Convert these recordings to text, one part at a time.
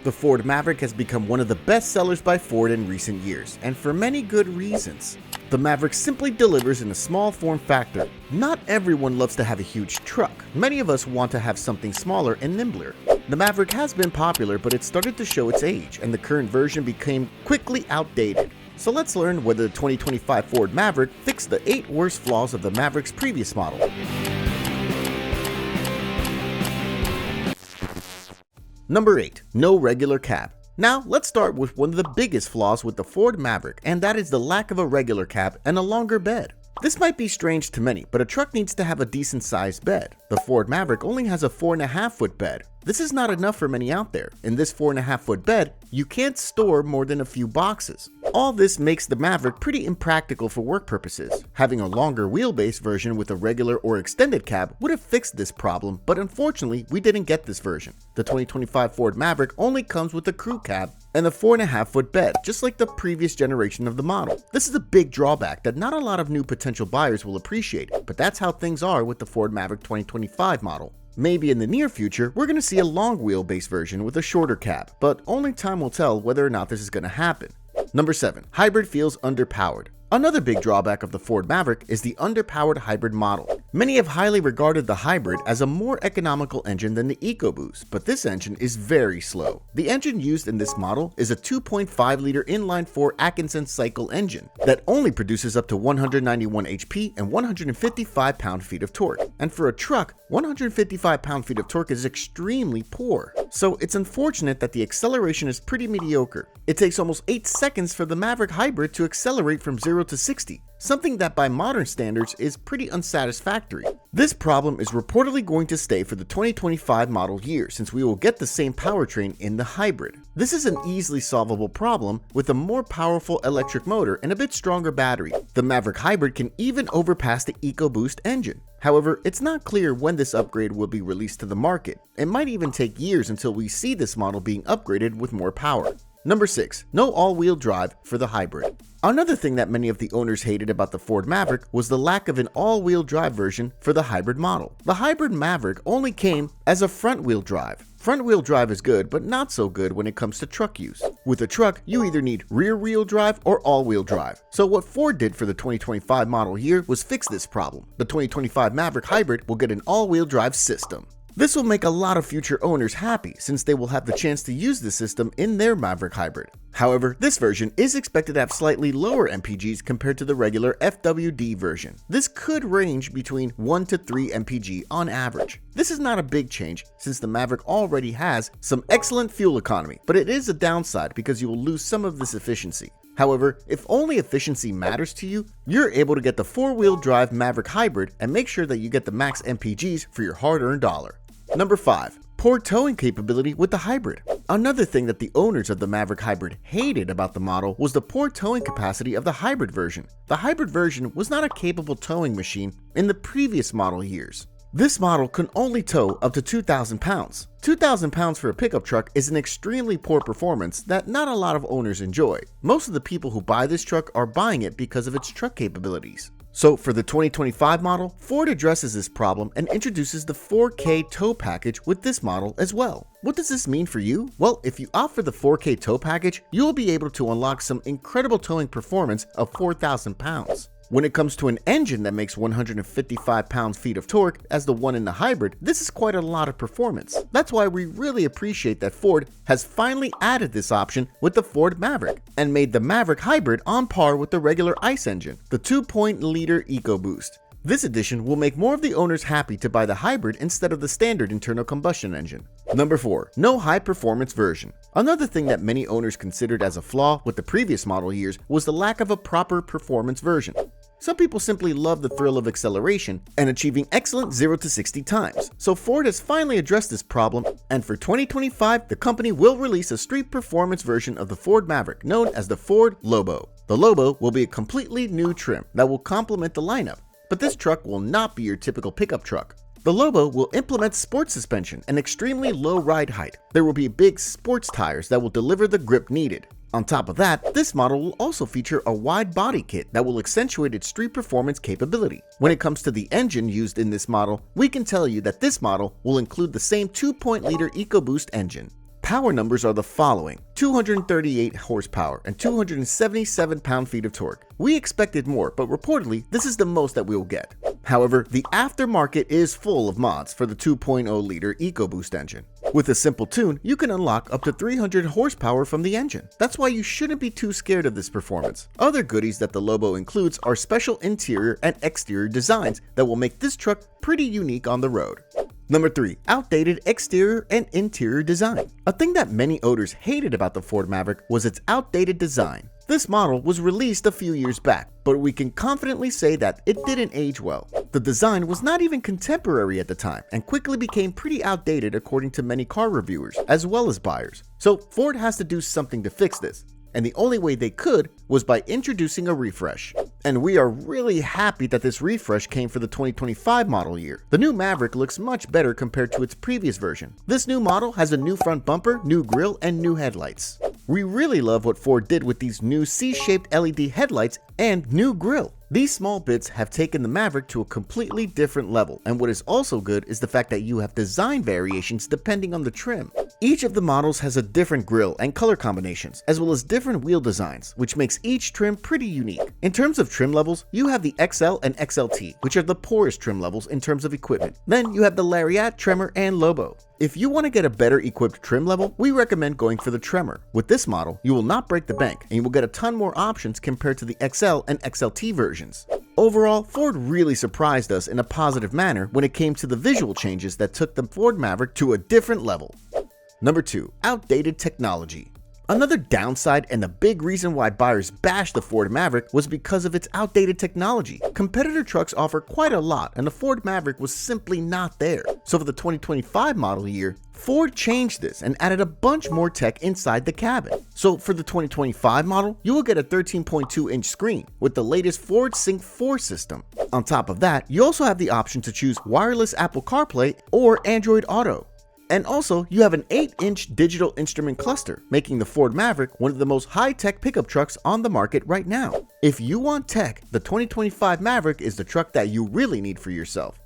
The Ford Maverick has become one of the best sellers by Ford in recent years, and for many good reasons. The Maverick simply delivers in a small form factor. Not everyone loves to have a huge truck. Many of us want to have something smaller and nimbler. The Maverick has been popular, but it started to show its age, and the current version became quickly outdated. So let's learn whether the 2025 Ford Maverick fixed the 8 worst flaws of the Maverick's previous model. Number 8. No regular cab. Now, let's start with one of the biggest flaws with the Ford Maverick, and that is the lack of a regular cab and a longer bed. This might be strange to many, but a truck needs to have a decent sized bed. The Ford Maverick only has a 4.5-foot bed. This is not enough for many out there. In this 4.5-foot bed, you can't store more than a few boxes. All this makes the Maverick pretty impractical for work purposes. Having a longer wheelbase version with a regular or extended cab would have fixed this problem, but unfortunately, we didn't get this version. The 2025 Ford Maverick only comes with a crew cab and a 4.5-foot bed, just like the previous generation of the model. This is a big drawback that not a lot of new potential buyers will appreciate, but that's how things are with the Ford Maverick 2025 model. Maybe in the near future, we're going to see a long wheelbase version with a shorter cab, but only time will tell whether or not this is going to happen. Number 7. Hybrid feels underpowered. Another big drawback of the Ford Maverick is the underpowered hybrid model. Many have highly regarded the hybrid as a more economical engine than the EcoBoost, but this engine is very slow. The engine used in this model is a 2.5-liter inline-4 Atkinson cycle engine that only produces up to 191 HP and 155 pound-feet of torque. And for a truck, 155 pound-feet of torque is extremely poor. So it's unfortunate that the acceleration is pretty mediocre. It takes almost 8 seconds for the Maverick Hybrid to accelerate from 0 to 60, something that by modern standards is pretty unsatisfactory. This problem is reportedly going to stay for the 2025 model year, since we will get the same powertrain in the hybrid. This is an easily solvable problem with a more powerful electric motor and a bit stronger battery. The Maverick Hybrid can even overpass the EcoBoost engine. However, it's not clear when this upgrade will be released to the market. It might even take years until we see this model being upgraded with more power. Number 6. No all-wheel drive for the hybrid. Another thing that many of the owners hated about the Ford Maverick was the lack of an all-wheel drive version for the hybrid model. The hybrid Maverick only came as a front-wheel drive. Front-wheel drive is good, but not so good when it comes to truck use. With a truck, you either need rear-wheel drive or all-wheel drive. So what Ford did for the 2025 model year was fix this problem. The 2025 Maverick Hybrid will get an all-wheel drive system. This will make a lot of future owners happy, since they will have the chance to use the system in their Maverick Hybrid. However, this version is expected to have slightly lower MPGs compared to the regular FWD version. This could range between 1 to 3 MPG on average. This is not a big change, since the Maverick already has some excellent fuel economy, but it is a downside because you will lose some of this efficiency. However, if only efficiency matters to you, you're able to get the 4-wheel drive Maverick Hybrid and make sure that you get the max MPGs for your hard-earned dollar. Number 5. Poor towing capability with the hybrid. Another thing that the owners of the Maverick Hybrid hated about the model was the poor towing capacity of the hybrid version. The hybrid version was not a capable towing machine in the previous model years. This model can only tow up to 2,000 pounds. 2,000 pounds for a pickup truck is an extremely poor performance that not a lot of owners enjoy. Most of the people who buy this truck are buying it because of its truck capabilities. So for the 2025 model, Ford addresses this problem and introduces the 4K tow package with this model as well. What does this mean for you? Well, if you opt for the 4K tow package, you will be able to unlock some incredible towing performance of 4,000 pounds. When it comes to an engine that makes 155 pound-feet of torque as the one in the hybrid, this is quite a lot of performance. That's why we really appreciate that Ford has finally added this option with the Ford Maverick and made the Maverick Hybrid on par with the regular ICE engine, the 2.0-liter EcoBoost. This addition will make more of the owners happy to buy the hybrid instead of the standard internal combustion engine. Number 4. No high-performance version. Another thing that many owners considered as a flaw with the previous model years was the lack of a proper performance version. Some people simply love the thrill of acceleration and achieving excellent 0 to 60 times. So Ford has finally addressed this problem, and for 2025, the company will release a street performance version of the Ford Maverick known as the Ford Lobo. The Lobo will be a completely new trim that will complement the lineup, but this truck will not be your typical pickup truck. The Lobo will implement sport suspension and extremely low ride height. There will be big sports tires that will deliver the grip needed. On top of that, this model will also feature a wide body kit that will accentuate its street performance capability. When it comes to the engine used in this model, we can tell you that this model will include the same 2.0-liter EcoBoost engine. Power numbers are the following: 238 horsepower and 277 pound-feet of torque. We expected more, but reportedly this is the most that we will get. However, the aftermarket is full of mods for the 2.0-liter EcoBoost engine. With a simple tune, you can unlock up to 300 horsepower from the engine. That's why you shouldn't be too scared of this performance. Other goodies that the Lobo includes are special interior and exterior designs that will make this truck pretty unique on the road. Number 3. Outdated exterior and interior design. A thing that many owners hated about the Ford Maverick was its outdated design. This model was released a few years back, but we can confidently say that it didn't age well. The design was not even contemporary at the time and quickly became pretty outdated according to many car reviewers as well as buyers. So Ford has to do something to fix this, and the only way they could was by introducing a refresh. And we are really happy that this refresh came for the 2025 model year. The new Maverick looks much better compared to its previous version. This new model has a new front bumper, new grille, and new headlights. We really love what Ford did with these new C-shaped LED headlights and new grille. These small bits have taken the Maverick to a completely different level, and what is also good is the fact that you have design variations depending on the trim. Each of the models has a different grille and color combinations, as well as different wheel designs, which makes each trim pretty unique. In terms of trim levels, you have the XL and XLT, which are the poorest trim levels in terms of equipment. Then you have the Lariat, Tremor, and Lobo. If you want to get a better equipped trim level, we recommend going for the Tremor. With this model, you will not break the bank, and you will get a ton more options compared to the XL and XLT versions. Overall, Ford really surprised us in a positive manner when it came to the visual changes that took the Ford Maverick to a different level. Number 2. Outdated technology. Another downside and the big reason why buyers bashed the Ford Maverick was because of its outdated technology. Competitor trucks offer quite a lot, and the Ford Maverick was simply not there. So for the 2025 model year, Ford changed this and added a bunch more tech inside the cabin. So for the 2025 model, you will get a 13.2-inch screen with the latest Ford Sync 4 system. On top of that, you also have the option to choose wireless Apple CarPlay or Android Auto. And also, you have an 8-inch digital instrument cluster, making the Ford Maverick one of the most high-tech pickup trucks on the market right now. If you want tech, the 2025 Maverick is the truck that you really need for yourself.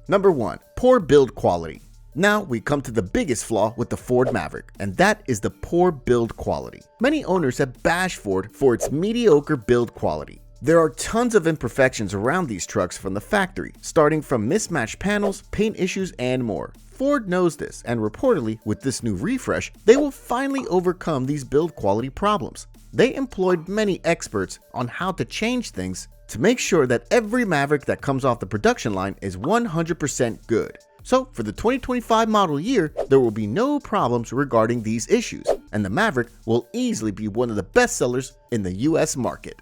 Number 1. Poor build quality. Now we come to the biggest flaw with the Ford Maverick, and that is the poor build quality. Many owners have bashed Ford for its mediocre build quality. There are tons of imperfections around these trucks from the factory, starting from mismatched panels, paint issues, and more. Ford knows this, and reportedly, with this new refresh, they will finally overcome these build quality problems. They employed many experts on how to change things to make sure that every Maverick that comes off the production line is 100% good. So for the 2025 model year, there will be no problems regarding these issues, and the Maverick will easily be one of the best sellers in the US market.